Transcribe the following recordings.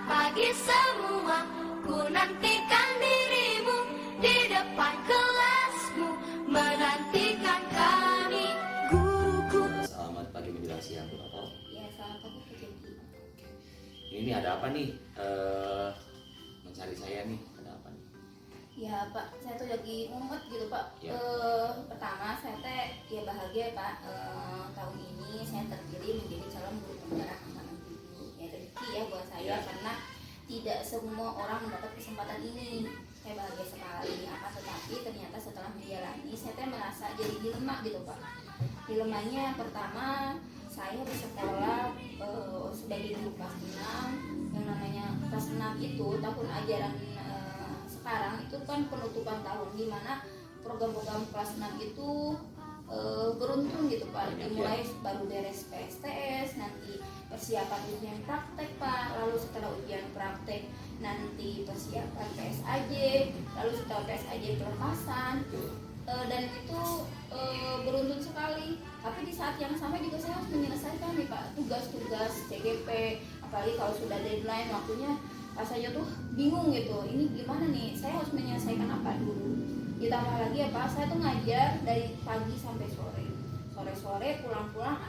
pagi semua, ku nantikan dirimu di depan kelasmu, menantikan kami guruku. Selamat pagi menjelang siang Bu Noto. Ya, selamat pagi Bu Jeki. Ini ada apa nih? Mencari saya nih, ada apa nih? Ya Pak, saya tuh lagi ngumet gitu Pak. Ya. Pertama saya teh ya bahagia Pak. Tahun ini saya terpilih menjadi calon guru penggerak angkatan 7. Ya rezeki ya buat saya Ya. karena tidak semua orang mendapat kesempatan ini. Saya bahagia sekali. Tetapi ternyata setelah menjalani saya teh merasa jadi dilema gitu Pak. Dilemanya pertama, saya bersekolah sebagai guru kelas 6. Yang namanya kelas 6 itu tahun ajaran sekarang itu kan penutupan tahun, di mana program-program kelas 6 itu beruntun gitu Pak. Dimulai baru beres PSTS, nanti persiapan ujian praktek Pak, lalu setelah ujian praktek nanti persiapan PSAJ, lalu setelah PSAJ pelepasan, dan itu beruntun sekali. Tapi di saat yang sama juga saya harus menyelesaikan nih Pak tugas-tugas CGP, apalagi kalau sudah deadline waktunya. Saya tuh bingung gitu, ini gimana nih, saya harus menyelesaikan apa dulu. Ditambah lagi ya Pak, saya tuh ngajar dari pagi sampai sore. Sore-sore pulang-pulang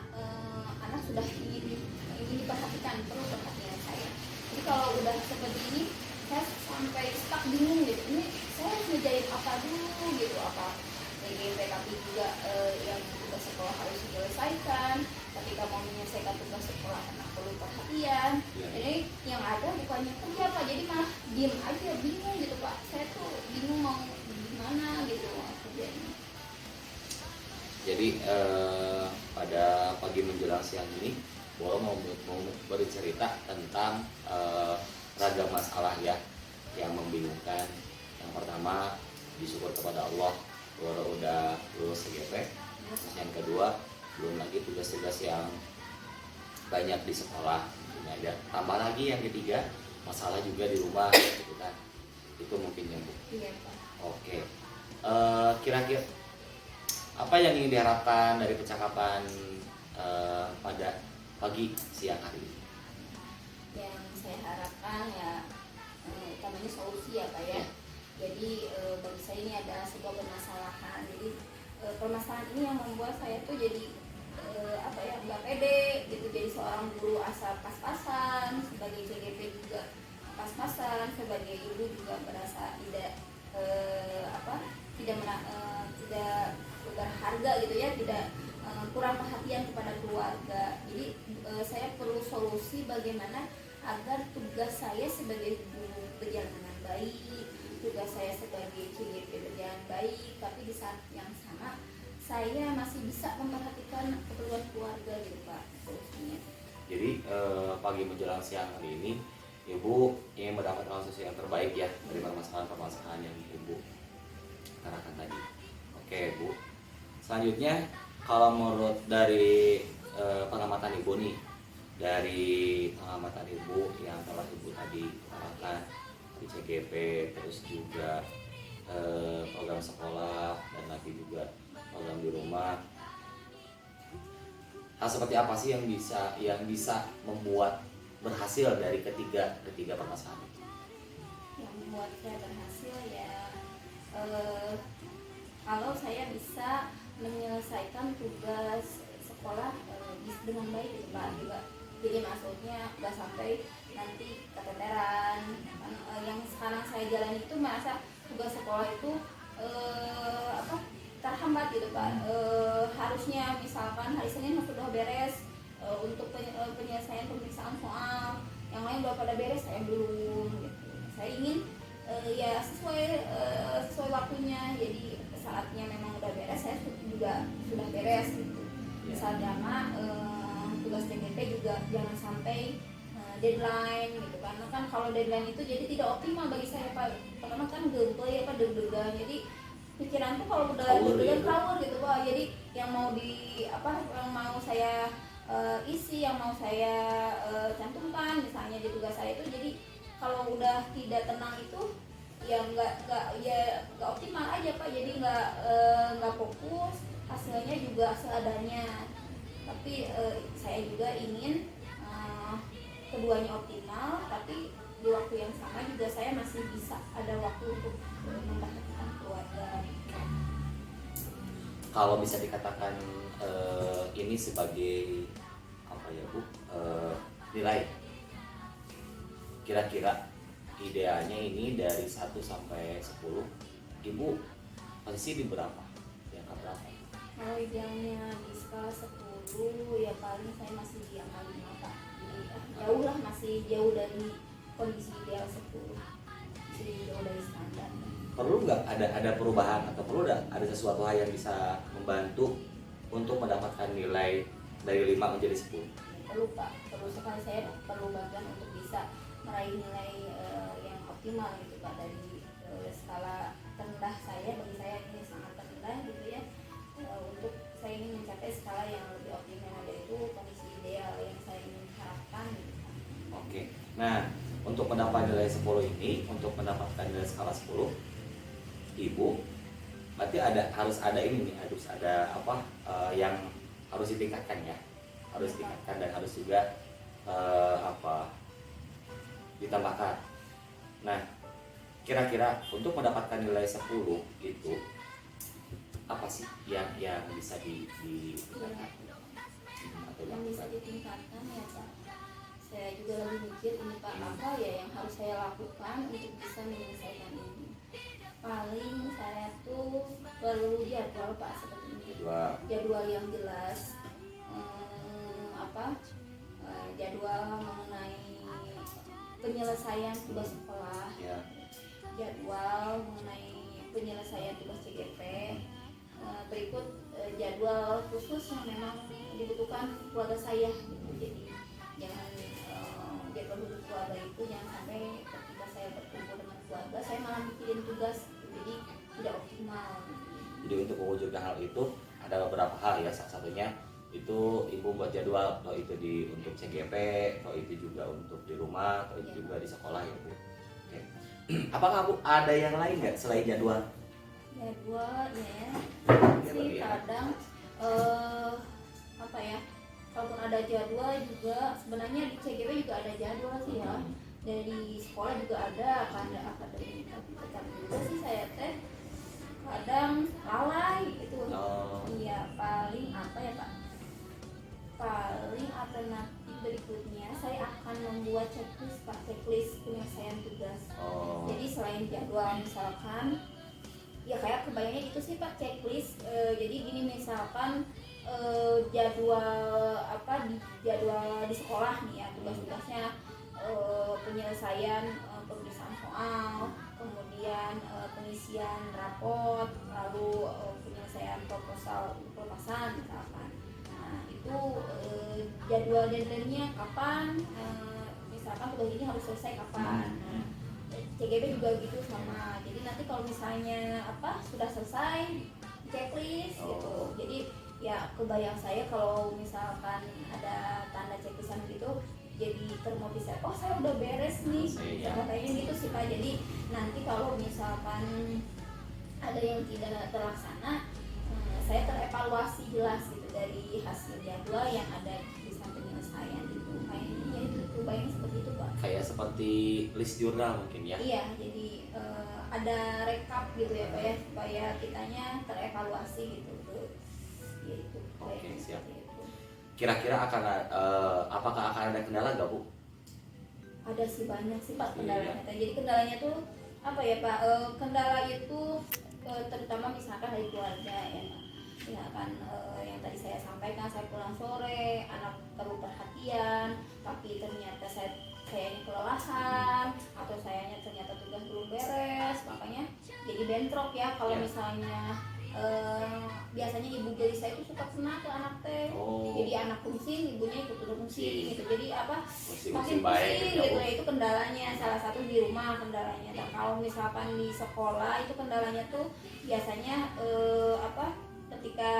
anak sudah ingin diperhatikan, perlu perhatian saya. Jadi kalau udah seperti ini, saya sampai stuck bingung gitu, ini saya harus ngejain apa dulu gitu, apa TGP tapi juga yang tugas sekolah harus diselesaikan. Ketika mau menyelesaikan tugas sekolah anak perlu perhatian. Jadi yang ada bukannya kerja Pak, jadi malah diem aja, bingung gitu Pak. Saya tuh bingung mau gimana gitu kerjanya. Jadi pada pagi menjelang siang ini, Bola mau bercerita tentang ragam masalah ya yang membingungkan. Yang pertama, bersyukur kepada Allah Bola udah lulus CGP. Yang kedua, belum lagi tugas-tugas yang banyak di sekolah. Ada tambah lagi yang ketiga, masalah juga di rumah gitu kan. Itu mungkin yang Bu. Iya Pak. Oke. Kira-kira apa yang ingin diharapkan dari percakapan pada pagi siang hari ini? Yang saya harapkan ya utamanya solusi ya Pak ya. Jadi bagi saya ini adalah sebuah permasalahan. Jadi permasalahan ini yang membuat saya tuh jadi nggak pede gitu, jadi seorang guru asal pas-pasan, sebagai CGP juga pas-pasan, sebagai ibu juga merasa tidak berharga gitu ya, tidak kurang perhatian kepada keluarga. Jadi saya perlu solusi bagaimana agar tugas saya sebagai guru berjalan dengan baik, tugas saya sebagai CGP berjalan baik, tapi di saat yang sama saya masih bisa memperhatikan keperluan keluarga gitu Pak solusinya. Jadi pagi menjelang siang hari ini Ibu ingin mendapatkan solusi yang terbaik ya dari permasalahan-permasalahan yang Ibu katakan tadi. Oke Bu. Selanjutnya kalau menurut dari pengamatan Ibu nih, dari pengamatan Ibu yang telah Ibu tadi katakan di CGP, terus juga program sekolah dan lagi juga program di rumah, hal seperti apa sih yang bisa membuat berhasil dari ketiga permasalahan itu? Yang membuat saya berhasil ya kalau saya bisa menyelesaikan tugas sekolah dengan baik gitu Pak juga. Jadi maksudnya nggak sampai nanti keteteran. Yang sekarang saya jalani itu merasa tugas sekolah itu terhambat gitu Pak. Harusnya misalkan hari Senin sudah beres untuk penyelesaian pemeriksaan soal, yang lain udah pada beres, saya belum gitu. Saya ingin ya sesuai waktunya, jadi saatnya memang udah beres, saya juga sudah beres gitu. Saat lama tugas TGP juga jangan sampai deadline gitu, karena kan kalau deadline itu jadi tidak optimal bagi saya Pak, karena kan gempel ya Pak, deg-degan, jadi pikiran tuh kalau udah deg-degan kawur gitu Pak. Jadi yang mau yang mau saya isi, yang mau saya cantumkan misalnya di tugas saya itu, jadi kalau udah tidak tenang itu ya nggak optimal aja Pak, jadi nggak fokus, hasilnya juga seadanya. Tapi saya juga ingin keduanya optimal, tapi kalau bisa dikatakan ini sebagai apa ya Bu, nilai kira-kira idealnya ini dari 1 sampai 10 Ibu posisi di berapa? Yang berapa? Kalau idealnya di skala 10 ya paling saya masih di angka 5 Pak. Jadi jauh lah, masih jauh dari kondisi ideal 10. Masih jauh dari standar. Perlu nggak ada perubahan atau perlu ada sesuatu hal yang bisa membantu untuk mendapatkan nilai dari 5 menjadi 10? Perlu Pak, perlu sekali, saya perlu bantuan untuk bisa meraih nilai yang optimal gitu Pak. Dari skala terendah saya, bagi saya ini sangat terendah gitu ya, untuk saya ingin mencapai skala yang lebih optimal, yaitu kondisi ideal yang saya ingin harapkan gitu Pak. Oke, nah untuk mendapatkan nilai 10 ini, untuk mendapatkan nilai skala 10 Ibu berarti harus ada ini nih, harus ada apa yang harus ditingkatkan ya, harus ditingkatkan dan harus juga ditambahkan. Nah, kira-kira untuk mendapatkan nilai 10 itu apa sih yang bisa ditingkatkan atau Yang bisa dilakukan? ditingkatkan ya Pak, saya juga lagi mikir ini Pak, apa ya yang harus saya lakukan untuk bisa menyelesaikan ini. Paling saya tuh perlu jadwal Pak, seperti ini. Jadwal yang jelas, jadwal mengenai penyelesaian tugas sekolah, jadwal mengenai penyelesaian tugas CGP, berikut jadwal khusus yang memang dibutuhkan keluarga saya gitu. Jadi jangan jadwal khusus keluarga itu jangan sampai ketika saya berkumpul dengan keluarga saya malah mikirin tugas gitu. Jadi tidak optimal gitu. Jadi untuk mewujudkan hal itu ada beberapa hal ya, salah satunya itu Ibu buat jadwal, atau itu untuk CGP, atau itu juga untuk di rumah, atau itu juga di sekolah ya Bu. Oke. Apakah Bu ada yang lain nggak selain jadwal? Jadwalnya sih kadang kalaupun ada jadwal juga sebenarnya di CGP juga ada jadwal sih ya, dari sekolah juga ada akademik, tapi juga sih saya kadang lalai gitu. Iya, paling paling alternatif berikutnya saya akan membuat checklist penyelesaian tugas. Jadi selain jadwal misalkan ya kayak kebayangnya itu sih Pak, checklist. Jadi gini, misalkan jadwal di sekolah nih ya, tugas-tugasnya penyelesaian pemeriksaan soal, kemudian pengisian raport, lalu penyelesaian proposal pelepasan misalkan. Nah itu jadwal deadline-nya kapan, misalkan tugas ini harus selesai kapan. Nah, CGP juga gitu sama. Jadi nanti kalau misalnya sudah selesai checklist gitu. Jadi ya kebayang saya kalau misalkan ada tanda checklistan gitu, jadi termotivasi, saya udah beres nih. Kayaknya gitu sih Pak. Jadi nanti kalau misalkan ada yang tidak terlaksana, saya terevaluasi jelas gitu dari hasil jadwal yang ada di samping penyelesaian gitu. Kayaknya itu kebayang seperti itu Pak. Kayak seperti list jurnal mungkin ya? Iya, jadi ada rekap gitu ya Pak ya, supaya kitanya terevaluasi gitu. Gitu. Oke, siap. Kira-kira apakah akan ada kendala nggak Bu? Ada sih, banyak sih Pak kendalanya. Jadi kendalanya tuh apa ya Pak? Kendala itu terutama misalkan dari keluarga ya Pak. Misalkan yang tadi saya sampaikan, saya pulang sore, anak perlu perhatian, tapi ternyata saya ini kelelahan, atau sayanya ternyata tugas belum beres, makanya jadi bentrok ya. Kalau misalnya biasanya ibu jari saya itu suka kena ke anak teh, jadi anak pusing, ibunya ikut pusing gitu. Jadi makin pusing gitu ya, itu kendalanya salah satu di rumah kendalanya. Dan kalau misalkan di sekolah itu kendalanya tuh biasanya ketika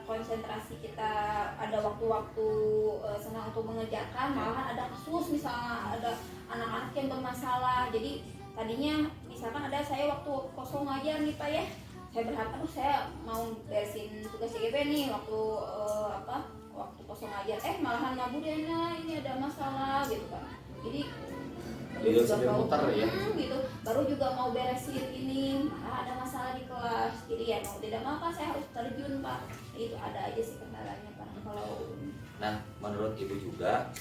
konsentrasi kita ada waktu-waktu senang untuk mengerjakan, malahan ada kasus misalnya ada anak-anak yang bermasalah. Jadi tadinya misalkan ada saya waktu kosong aja nih Pak ya, saya berharap saya mau beresin tugas CGP nih waktu waktu kosong aja, malahan Bu Dena ini ada masalah gitu Pak. Jadi sambil muter ya gitu. baru juga mau beresin ini, malah ada masalah di kelas. Jadi ya mau tidak mau Pak, saya harus terjun Pak. Itu ada aja sih kendalanya Pak. Kalau Nah, menurut ibu juga,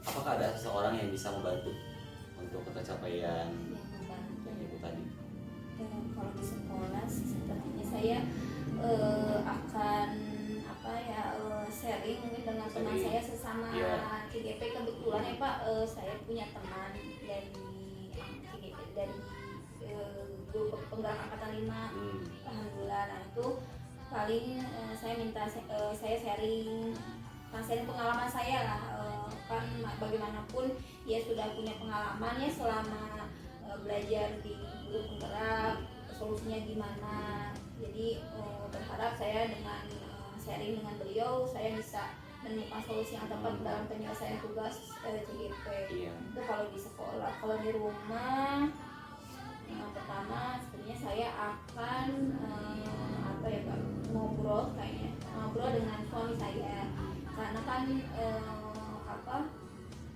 apakah ada seseorang yang bisa membantu untuk pencapaian yang membantu yang ibu tadi? kalau di sekolah sih sepertinya saya akan apa ya sharing mungkin dengan teman Sharing. saya sesama Iya. CGP. Kebetulan ya Pak, saya punya teman dari CGP dari grup penggerak angkatan 5. Alhamdulillah. Nah itu paling saya minta saya sharing pengalaman saya lah, kan bagaimanapun ya sudah punya pengalaman ya selama belajar di grup penggerak, solusinya gimana. Jadi berharap saya dengan sharing dengan beliau saya bisa menemukan solusi yang tepat dalam penyelesaian tugas CGP. Iya. Itu kalau di sekolah. Kalau di rumah, yang pertama sebenarnya saya akan apa ya Pak, ngobrol dengan suami saya, karena kan apa,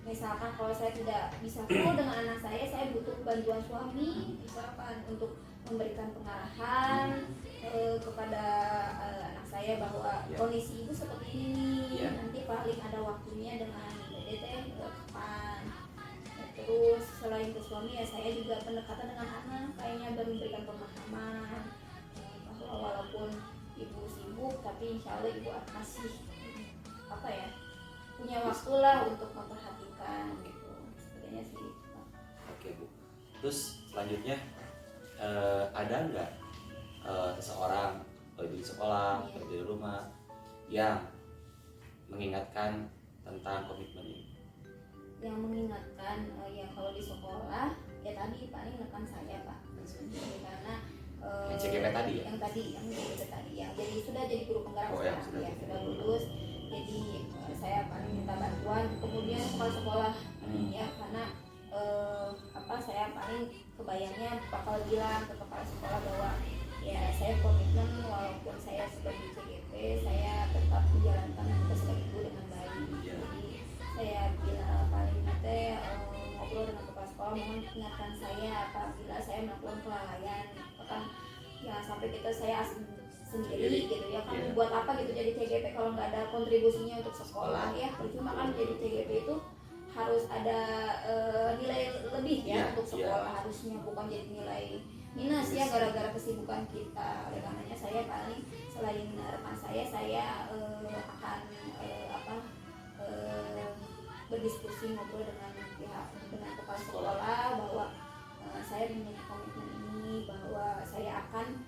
misalkan kalau saya tidak bisa full dengan anak saya butuh bantuan suami misalkan untuk memberikan pengarahan kepada anak saya bahwa Ya. kondisi ibu seperti ini, Ya. nanti paling ada waktunya dengan DDT kapan. Terus selain ke suami ya saya juga pendekatan dengan anak, kayaknya memberikan pemahaman bahwa walaupun ibu sibuk tapi insya Allah ibu masih apa ya, punya waktu lah untuk memperhatikan gitu. Sebenarnya sih Pak. Oke Bu. Terus selanjutnya ada nggak seseorang di sekolah Iya. atau di rumah yang mengingatkan tentang komitmen ini? Yang mengingatkan ya kalau di sekolah ya tadi paling nekan saya Pak. Jadi karena Yang CGP tadi ya? yang CGP tadi yang jadi sudah jadi guru penggerak Oh, yang sekarang, sudah ya jadi. sudah lulus. Jadi saya paling minta bantuan, kemudian kepala sekolah ya, karena apa, saya paling kebayangnya bakal bilang ke kepala sekolah bahwa ya saya komitmen walaupun saya sebagai CGP saya tetap menjalankan tugas sebagai guru dengan baik. Iya. Jadi saya bilang paling nanti ngobrol dengan kepala sekolah, mohon ingatkan saya apabila saya melakukan kelalaian, bahkan jangan sampai saya sendiri gitu ya kan. Iya. Buat apa gitu jadi CGP kalau nggak ada kontribusinya untuk sekolah ya, percuma kan. Jadi CGP itu harus ada nilai lebih ya Iya, untuk iya. sekolah, harusnya bukan jadi nilai minus ya gara-gara kesibukan kita. Oleh karenanya saya paling selain rekan saya akan apa berdiskusi ngobrol dengan kepala sekolah bahwa saya memiliki komitmen ini, bahwa saya akan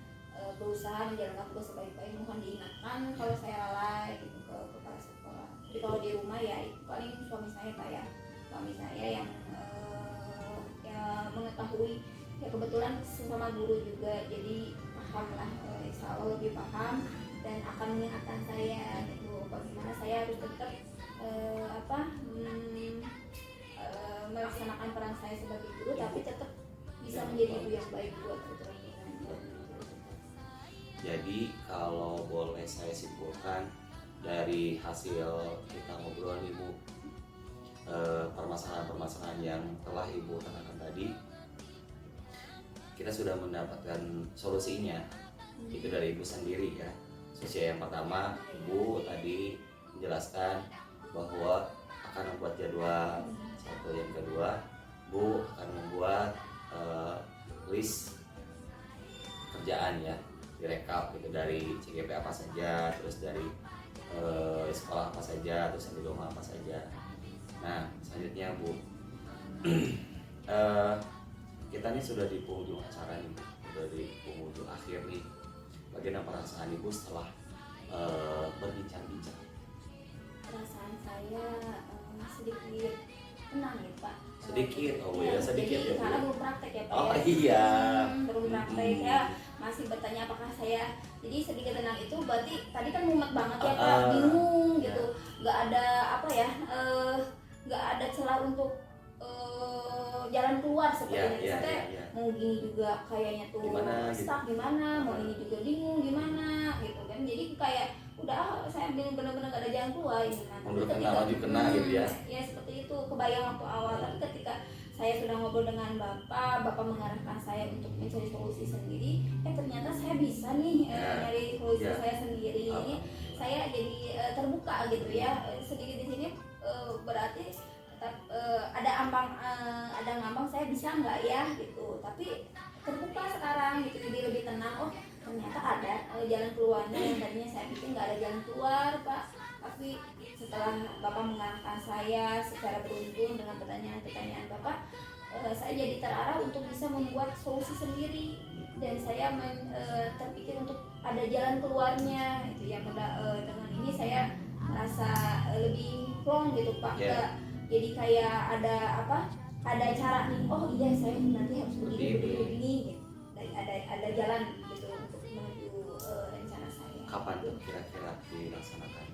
berusaha menjalankan tugas sebaik-baik. Mohon diingatkan kalau saya lalai gitu ke kepala sekolah. Jadi kalau di rumah ya itu paling suami saya Pak ya, suami saya yang ya mengetahui ya, kebetulan sesama guru juga jadi paham lah, insya Allah lebih paham dan akan mengingatkan saya gitu bagaimana saya harus tetap melaksanakan peran saya sebagai guru tapi tetap bisa menjadi ibu yang baik buat putra putrinya. Jadi kalau boleh saya simpulkan dari hasil kita ngobrol nih Bu, permasalahan-permasalahan yang telah Ibu tanyakan tadi, kita sudah mendapatkan solusinya. Itu dari Ibu sendiri ya. Solusi yang pertama, Ibu tadi menjelaskan bahwa akan membuat jadwal. Satu, yang kedua, Bu akan membuat list kerjaan ya, direkap gitu dari CGP apa saja, terus dari sekolah apa saja, terus yang di rumah apa saja. Nah selanjutnya Bu, kita ini sudah di penghujung acara nih, sudah di penghujung akhir nih. Bagaimana perasaan Ibu setelah berbincang-bincang? Perasaan saya sedikit tenang ya Pak. Sedikit, oh ya sedikit jadi, ya Bu. karena belum praktek ya Pak. Oh ya. iya. Belum praktek ya, masih bertanya apakah saya. Jadi sedikit tenang itu berarti tadi kan mumet banget ya Pak, bingung gitu, nggak ada apa ya, nggak ada celah untuk jalan keluar seperti ini. Saya mau gini juga kayaknya tuh stuck gimana, mau ini juga bingung gimana gitu kan. Jadi kayak udah saya bingung, benar-benar gak ada jalan keluar ini kan. Maju kena gitu ya. Ya seperti itu kebayang waktu awal, tapi ketika saya sudah ngobrol dengan bapak mengarahkan saya untuk mencari solusi sendiri. Ternyata saya bisa nih nyari solusi saya sendiri. Saya jadi terbuka gitu ya. Sedikit di sini berarti ada ngambang saya bisa nggak ya gitu. Tapi terbuka sekarang gitu, jadi lebih tenang. Oh ternyata ada jalan keluarnya yang tadinya saya pikir nggak ada jalan keluar Pak. Tapi setelah Bapak mengarahkan saya secara beruntun dengan pertanyaan-pertanyaan Bapak, saya jadi terarah untuk bisa membuat solusi sendiri, dan saya terpikir untuk ada jalan keluarnya itu yang dengan ini saya merasa lebih plong gitu Pak. Jadi kayak ada cara nih, oh iya saya nanti harus begini gitu. Dan ada jalan gitu untuk menuju rencana saya. Kapan tuh kira-kira dilaksanakan?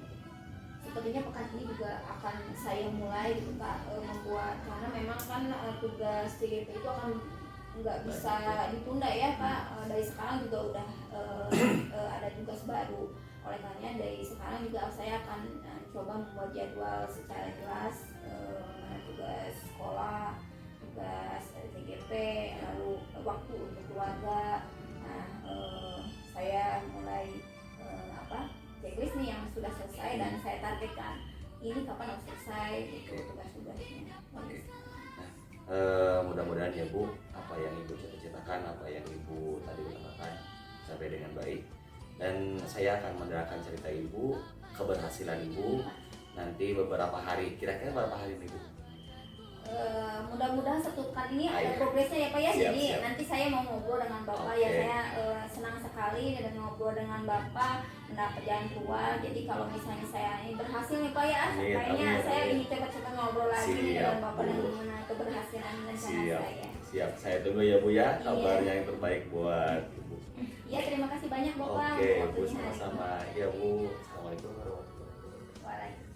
Sepertinya pekan ini juga akan saya mulai gitu Pak, membuat, karena memang kan tugas TGP itu akan nggak bisa ditunda ya Pak. Dari sekarang juga udah ada tugas baru. Oleh karena dari sekarang juga saya akan coba membuat jadwal secara jelas, tugas sekolah, tugas TGP, lalu waktu untuk keluarga. Saya mulai checklist nih yang sudah selesai, dan saya targetkan ini kapan harus selesai gitu tugas-tugasnya. Mudah-mudahan ya Bu, apa yang Ibu cita-citakan, apa yang Ibu tadi utarakan sampai dengan baik, dan saya akan menerangkan cerita Ibu, keberhasilan Ibu nanti beberapa hari. Kira-kira berapa hari nih Bu? Mudah-mudahan satu pekan ini ada progresnya ya Pak ya. Jadi siap. nanti saya mau ngobrol dengan Bapak ya. Saya senang sekali dan ngobrol dengan Bapak, mendapat jalan keluar. Jadi kalau misalnya saya ini berhasil nih Pak ya, kayaknya saya ingin cepat-cepat ngobrol lagi dengan Bapak dan mengenai keberhasilan rencana saya. Siap, saya tunggu ya Bu ya, kabarnya yang terbaik buat Ibu. Ya, terima kasih banyak Bapak. Oke Bu, sama-sama. Ya Bu, assalamualaikum warahmatullahi wabarakatuh. Waalaikumsalam.